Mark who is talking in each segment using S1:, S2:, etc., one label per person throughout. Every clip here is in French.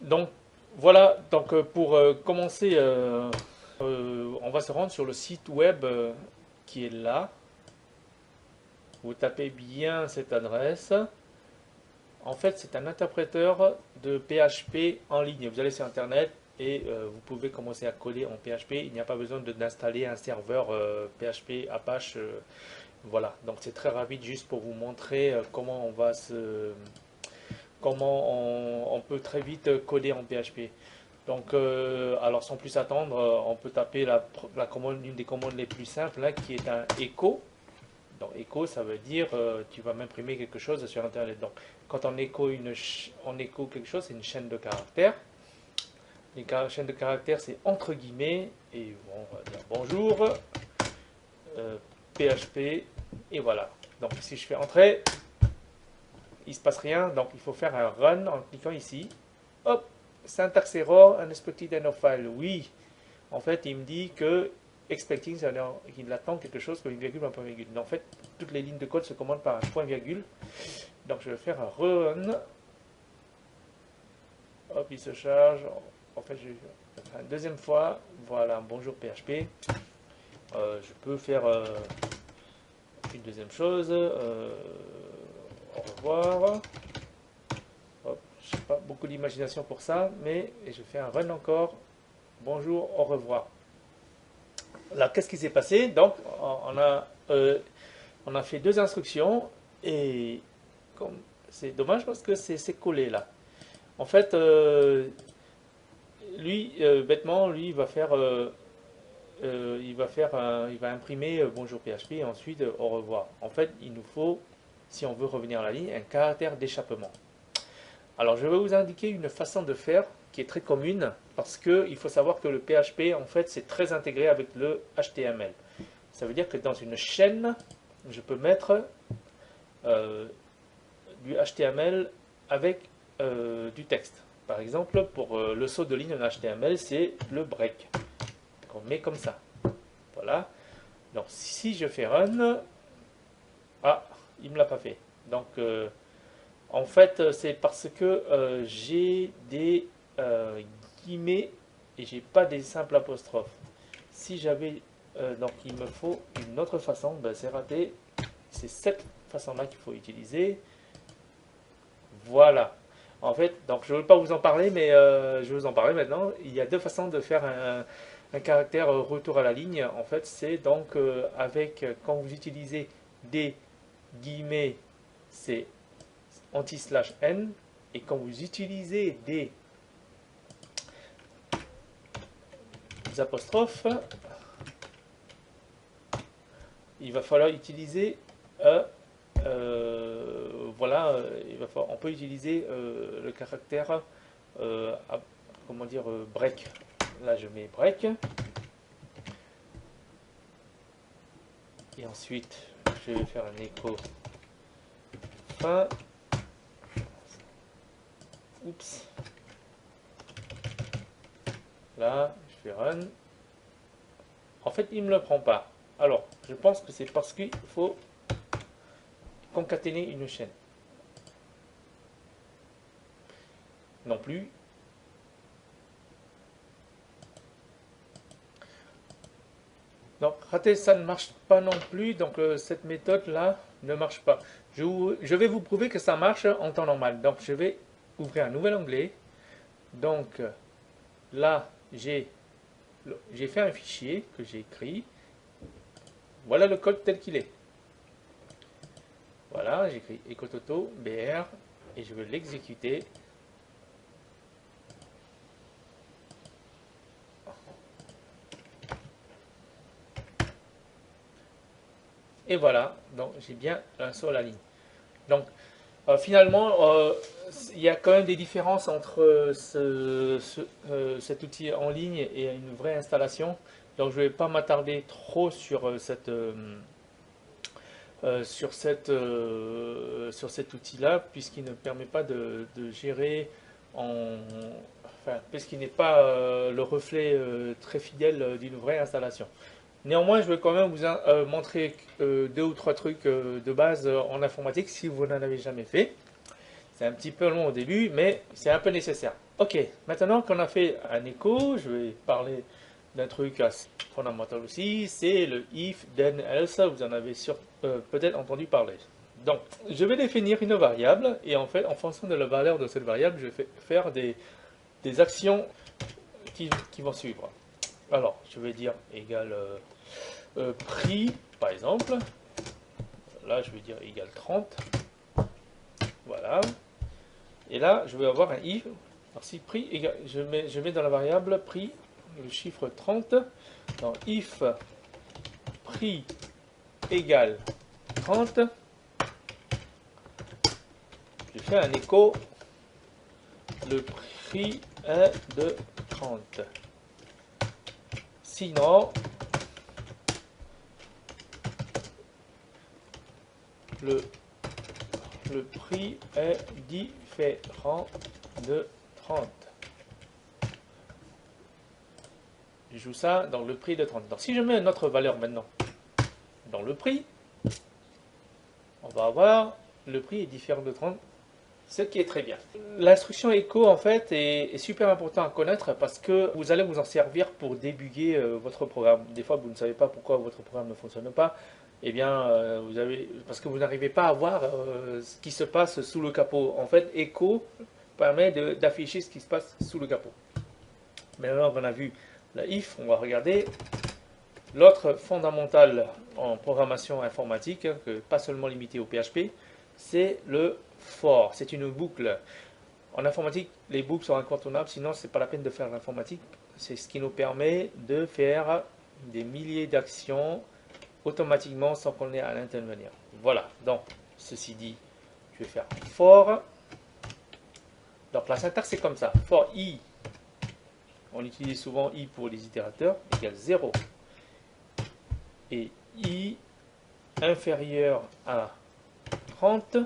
S1: Donc voilà, donc pour commencer, on va se rendre sur le site web qui est là. Vous tapez bien cette adresse. En fait, c'est un interpréteur de PHP en ligne. Vous allez sur Internet et vous pouvez commencer à coder en PHP. Il n'y a pas besoin d'installer un serveur PHP Apache. Voilà, donc c'est très rapide juste pour vous montrer comment on peut très vite coder en PHP. Donc, alors sans plus attendre, on peut taper la commande, une des commandes les plus simples, là, qui est un echo. Donc, echo, ça veut dire tu vas m'imprimer quelque chose sur Internet. Donc, quand on écho quelque chose, c'est une chaîne de caractères. Une chaîne de caractères, c'est entre guillemets, et bon, on va dire bonjour, PHP, et voilà. Donc, si je fais entrer, il ne se passe rien. Donc, il faut faire un run en cliquant ici. Hop, syntax error, unexpected end of file. Oui, en fait, il me dit que expecting, c'est-à-dire qu'il attend quelque chose comme une virgule, un point virgule. En fait, toutes les lignes de code se commandent par un point virgule. Donc, je vais faire un run. Hop, il se charge. En fait, je vais faire une deuxième fois. Voilà, bonjour PHP. Je peux faire une deuxième chose. Au revoir. Hop, je n'ai pas beaucoup d'imagination pour ça, mais je fais un run encore. Bonjour, au revoir. Là, qu'est-ce qui s'est passé? Donc, on a fait deux instructions et c'est dommage parce que c'est collé là. En fait, lui, bêtement, lui, il va imprimer bonjour PHP et ensuite au revoir. En fait, il nous faut, si on veut revenir à la ligne, un caractère d'échappement. Alors, je vais vous indiquer une façon de faire qui est très commune parce qu'il faut savoir que le PHP, en fait, c'est très intégré avec le HTML. Ça veut dire que dans une chaîne, je peux mettre du HTML avec du texte. Par exemple, pour le saut de ligne en HTML, c'est le break qu'on met comme ça. Voilà. Donc, si je fais run, ah, il ne me l'a pas fait. Donc, en fait, c'est parce que j'ai des guillemets et j'ai pas des simples apostrophes. Si j'avais donc il me faut une autre façon, ben, c'est raté. C'est cette façon-là qu'il faut utiliser. Voilà. En fait, donc je ne veux pas vous en parler, mais je vais vous en parler maintenant. Il y a deux façons de faire un caractère retour à la ligne. En fait, c'est donc quand vous utilisez des guillemets, c'est anti/n, et quand vous utilisez des apostrophes, il va falloir utiliser voilà, on peut utiliser le caractère comment dire break. Là, je mets break et ensuite je vais faire un écho fin. Oups. Là, je fais run. En fait, il ne me le prend pas. Alors, je pense que c'est parce qu'il faut concaténer une chaîne. Non plus. Donc, raté, ça ne marche pas non plus. Donc, cette méthode-là ne marche pas. Je vais vous prouver que ça marche en temps normal. Donc, je vais ouvrir un nouvel onglet. Donc, là, j'ai fait un fichier que j'ai écrit. Voilà le code tel qu'il est. Voilà, j'écris ecototo br et je vais l'exécuter. Et voilà, donc j'ai bien un saut à la ligne. Donc finalement, il y a quand même des différences entre cet outil en ligne et une vraie installation. Donc je ne vais pas m'attarder trop sur sur cet outil-là, puisqu'il ne permet pas de gérer enfin, puisqu'il n'est pas le reflet très fidèle d'une vraie installation. Néanmoins, je vais quand même vous montrer deux ou trois trucs de base en informatique si vous n'en avez jamais fait. C'est un petit peu long au début, mais c'est un peu nécessaire. Ok, maintenant qu'on a fait un écho, je vais parler d'un truc assez fondamental aussi, c'est le if, then, else, vous en avez peut-être entendu parler. Donc, je vais définir une variable, et en fait, en fonction de la valeur de cette variable, je vais faire des actions qui vont suivre. Alors, je vais dire égal prix, par exemple. Là, je vais dire égal 30. Voilà. Et là, je vais avoir un if. Alors, si prix égale, je mets dans la variable prix le chiffre 30. Donc, if prix égale 30, je fais un écho. Le prix est de 30. Sinon, le prix est différent de 30. Je joue ça dans le prix de 30. Donc si je mets une autre valeur maintenant dans le prix, on va avoir le prix est différent de 30, ce qui est très bien. L'instruction echo en fait est super important à connaître parce que vous allez vous en servir pour débugger votre programme. Des fois vous ne savez pas pourquoi votre programme ne fonctionne pas. Eh bien, parce que vous n'arrivez pas à voir ce qui se passe sous le capot. En fait, echo permet d'afficher ce qui se passe sous le capot. Maintenant qu'on a vu la if, on va regarder l'autre fondamental en programmation informatique, pas seulement limité au PHP, c'est le for. C'est une boucle. En informatique, les boucles sont incontournables, sinon c'est pas la peine de faire l'informatique. C'est ce qui nous permet de faire des milliers d'actions automatiquement sans qu'on ait à l'intervenir. Voilà, donc ceci dit, je vais faire for. Donc la syntaxe c'est comme ça, for i, on utilise souvent i pour les itérateurs, égale 0. Et i inférieur à 30,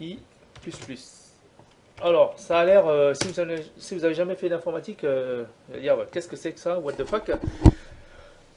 S1: i plus plus. Alors, ça a l'air, si vous avez jamais fait d'informatique, qu'est-ce que c'est que ça, what the fuck.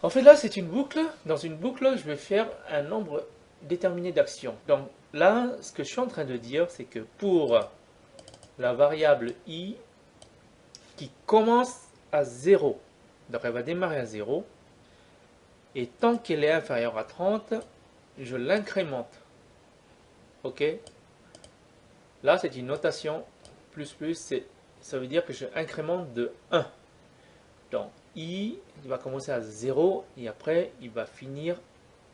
S1: En fait, là, c'est une boucle. Dans une boucle, je vais faire un nombre déterminé d'actions. Donc là, ce que je suis en train de dire, c'est que pour la variable i qui commence à 0, donc elle va démarrer à 0, et tant qu'elle est inférieure à 30, je l'incrémente. Ok? Là, c'est une notation plus plus, ça veut dire que je incrémente de 1. Donc, i il va commencer à 0 et après, il va finir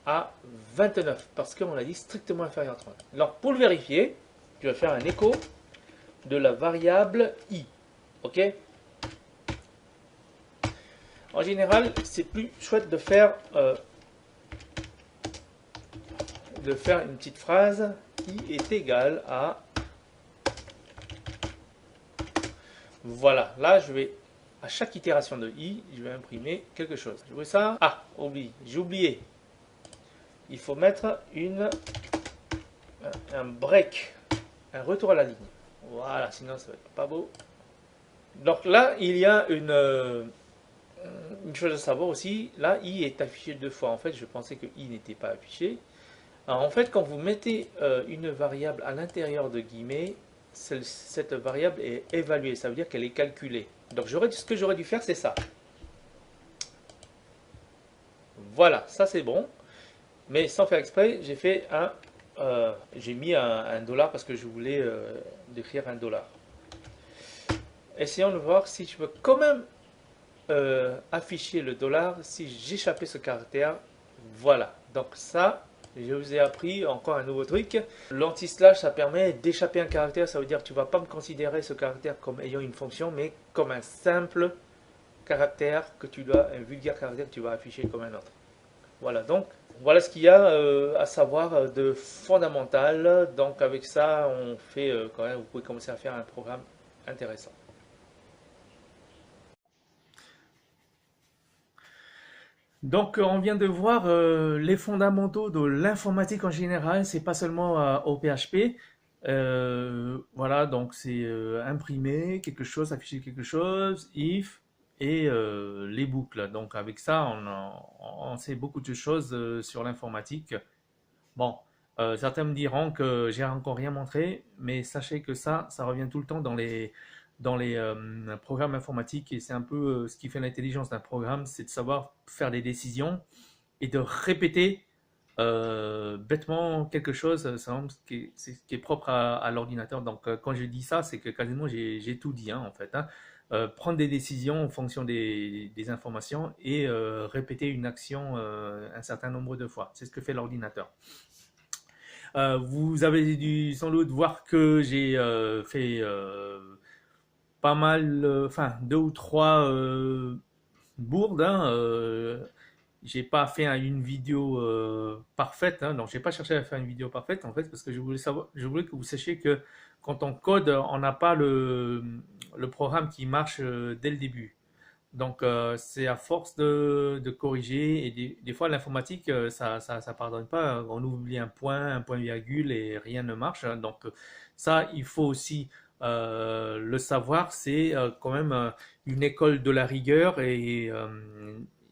S1: à 29 parce qu'on a dit strictement inférieur à 30. Alors, pour le vérifier, je vais faire un écho de la variable i. Ok? En général, c'est plus chouette de faire une petite phrase i est égal à... Voilà, là, je vais... À chaque itération de i, je vais imprimer quelque chose. Je vois ça. Ah, j'ai oublié. Il faut mettre un break, un retour à la ligne. Voilà, sinon ça va être pas beau. Donc là, il y a une chose à savoir aussi. Là, i est affiché 2 fois. En fait, je pensais que i n'était pas affiché. Alors, en fait, quand vous mettez une variable à l'intérieur de guillemets, cette variable est évaluée. Ça veut dire qu'elle est calculée. Donc ce que j'aurais dû faire, c'est ça. Voilà, ça c'est bon. Mais sans faire exprès, j'ai mis un dollar parce que je voulais décrire un dollar. Essayons de voir si je peux quand même afficher le dollar si j'échappais ce caractère. Voilà. Donc ça, je vous ai appris encore un nouveau truc. L'anti-slash, ça permet d'échapper un caractère. Ça veut dire que tu ne vas pas me considérer ce caractère comme ayant une fonction, mais comme un simple caractère un vulgaire caractère que tu vas afficher comme un autre. Voilà, donc voilà ce qu'il y a à savoir de fondamental. Donc avec ça, on fait quand même, vous pouvez commencer à faire un programme intéressant. Donc on vient de voir les fondamentaux de l'informatique en général, c'est pas seulement au PHP. Voilà, donc c'est imprimer quelque chose, afficher quelque chose, if et les boucles. Donc avec ça, on sait beaucoup de choses sur l'informatique. Bon, Certains me diront que j'ai encore rien montré, mais sachez que ça revient tout le temps dans les programmes informatiques et c'est un peu ce qui fait l'intelligence d'un programme, c'est de savoir faire des décisions et de répéter bêtement quelque chose, qui est propre à l'ordinateur. Donc quand je dis ça, c'est que quasiment j'ai tout dit hein, en fait. Hein. Prendre des décisions en fonction des informations et répéter une action un certain nombre de fois. C'est ce que fait l'ordinateur. Vous avez dû sans doute voir que j'ai fait pas mal, enfin deux ou trois bourdes. Hein, j'ai pas fait une vidéo parfaite, hein, donc j'ai pas cherché à faire une vidéo parfaite en fait parce que je voulais que vous sachiez que quand on code, on n'a pas le programme qui marche dès le début. Donc c'est à force de corriger et des fois l'informatique ça pardonne pas. On oublie un point virgule et rien ne marche. Hein. Donc ça il faut aussi le savoir. C'est quand même une école de la rigueur et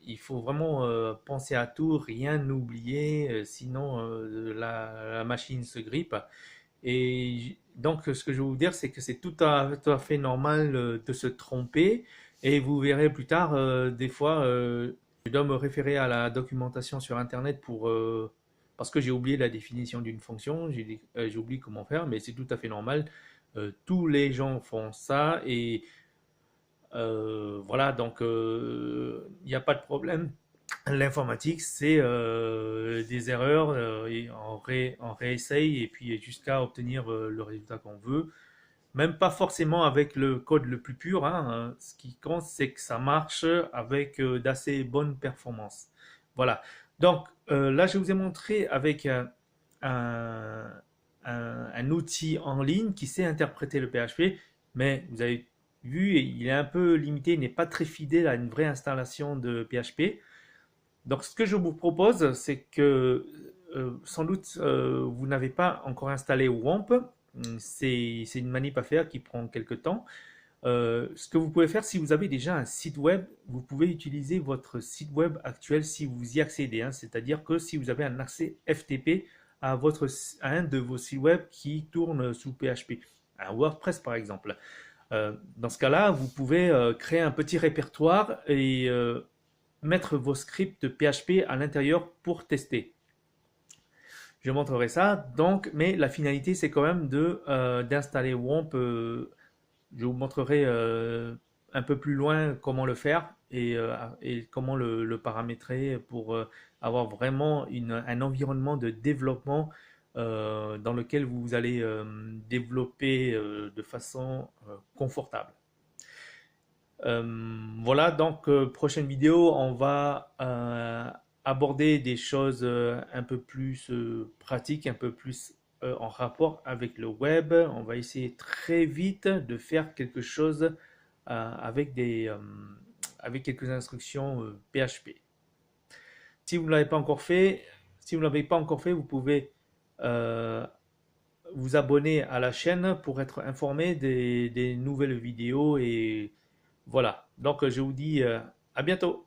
S1: il faut vraiment penser à tout, rien n'oublier, sinon la machine se grippe. Et donc, ce que je veux vous dire, c'est que c'est tout à fait normal de se tromper. Et vous verrez plus tard, des fois, je dois me référer à la documentation sur Internet parce que j'ai oublié la définition d'une fonction, j'ai oublié comment faire, mais c'est tout à fait normal. Tous les gens font ça et voilà, donc il n'y a pas de problème. L'informatique, c'est des erreurs et on réessaye et puis jusqu'à obtenir le résultat qu'on veut. Même pas forcément avec le code le plus pur. Hein, hein. Ce qui compte, c'est que ça marche avec d'assez bonnes performances. Voilà. Donc là, je vous ai montré avec un, un outil en ligne qui sait interpréter le PHP, mais vous avez vu, il est un peu limité, il n'est pas très fidèle à une vraie installation de PHP. Donc, ce que je vous propose, c'est que sans doute vous n'avez pas encore installé WAMP. C'est une manip à faire qui prend quelques temps. Ce que vous pouvez faire, si vous avez déjà un site web, vous pouvez utiliser votre site web actuel si vous y accédez. Hein. C'est-à-dire que si vous avez un accès FTP à un de vos sites web qui tourne sous PHP, un WordPress par exemple. Dans ce cas-là, vous pouvez créer un petit répertoire et mettre vos scripts PHP à l'intérieur pour tester. Je montrerai ça. Donc, mais la finalité, c'est quand même d'installer WAMP. Je vous montrerai un peu plus loin comment le faire et comment le paramétrer pour avoir vraiment un environnement de développement dans lequel vous allez développer de façon confortable. Voilà, donc prochaine vidéo, on va aborder des choses un peu plus pratiques, un peu plus en rapport avec le web. On va essayer très vite de faire quelque chose avec quelques instructions PHP. Si vous ne l'avez pas encore fait, vous pouvez vous abonner à la chaîne pour être informé des nouvelles vidéos et voilà. Donc je vous dis à bientôt.